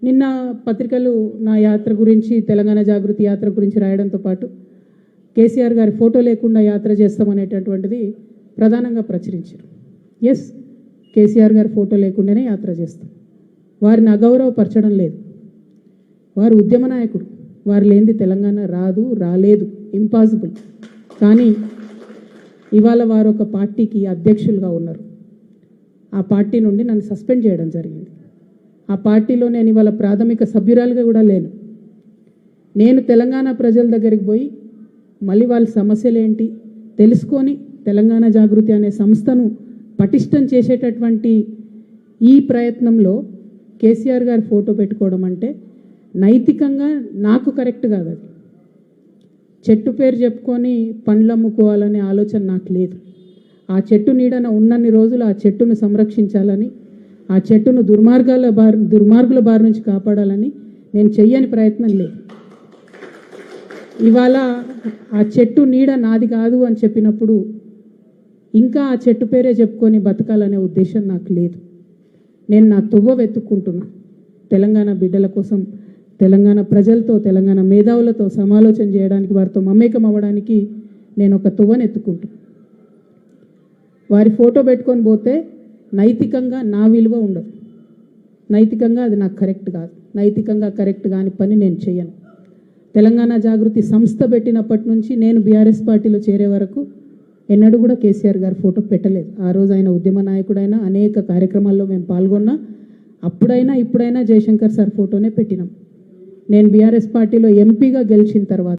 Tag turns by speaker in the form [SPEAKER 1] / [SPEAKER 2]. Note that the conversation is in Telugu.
[SPEAKER 1] నిన్న పత్రికలు నా యాత్ర గురించి తెలంగాణ జాగృతి యాత్ర గురించి రాయడంతో పాటు కేసీఆర్ గారి ఫోటో లేకుండా యాత్ర చేస్తామనేటటువంటిది ప్రధానంగా ప్రచురించారు. ఎస్, కేసీఆర్ గారి ఫోటో లేకుండానే యాత్ర చేస్తాం. వారిని అగౌరవపరచడం లేదు. వారు ఉద్యమ నాయకుడు. వారు లేనిది తెలంగాణ రాదు, రాలేదు, ఇంపాసిబుల్. కానీ ఇవాళ వారు ఒక పార్టీకి అధ్యక్షులుగా ఉన్నారు. ఆ పార్టీ నుండి నన్ను సస్పెండ్ చేయడం జరిగింది. ఆ పార్టీలో నేను ఇవాళ ప్రాథమిక సభ్యురాలుగా కూడా లేను. నేను తెలంగాణ ప్రజల దగ్గరికి పోయి మళ్ళీ వాళ్ళ సమస్యలు ఏంటి తెలుసుకొని తెలంగాణ జాగృతి అనే సంస్థను పటిష్టం చేసేటటువంటి ఈ ప్రయత్నంలో కేసీఆర్ గారి ఫోటో పెట్టుకోవడం అంటే నైతికంగా నాకు కరెక్ట్ కాదు. అది చెట్టు పేరు చెప్పుకొని పండ్లు అమ్ముకోవాలనే ఆలోచన నాకు లేదు. ఆ చెట్టు నీడన ఉన్నన్ని రోజులు ఆ చెట్టును సంరక్షించాలని, ఆ చెట్టును దుర్మార్గుల బారి నుంచి కాపాడాలని నేను చెయ్యని ప్రయత్నం లేదు. ఇవాళ ఆ చెట్టు నీడ నాది కాదు అని చెప్పినప్పుడు ఇంకా ఆ చెట్టు పేరే చెప్పుకొని బతకాలనే ఉద్దేశం నాకు లేదు. నేను నా తువ్వ వెతుక్కుంటున్నా. తెలంగాణ బిడ్డల కోసం, తెలంగాణ ప్రజలతో, తెలంగాణ మేధావులతో సమాలోచన చేయడానికి, వారితో మమేకం అవ్వడానికి నేను ఒక తువ్వను ఎత్తుకుంటున్నా. వారి ఫోటో పెట్టుకొని పోతే నైతికంగా నా విలువ ఉండదు. నైతికంగా అది నాకు కరెక్ట్ కాదు. నైతికంగా కరెక్ట్ కాని పని నేను చేయను. తెలంగాణ జాగృతి సంస్థ పెట్టినప్పటి నుంచి నేను బీఆర్ఎస్ పార్టీలో చేరే వరకు ఎన్నడూ కూడా కేసీఆర్ గారి ఫోటో పెట్టలేదు. ఆ రోజు ఆయన ఉద్యమ నాయకుడైనా అనేక కార్యక్రమాల్లో మేము పాల్గొన్నా. అప్పుడైనా ఇప్పుడైనా జయశంకర్ సార్ ఫోటోనే పెట్టినాం. నేను బీఆర్ఎస్ పార్టీలో ఎంపీగా గెలిచిన తర్వాత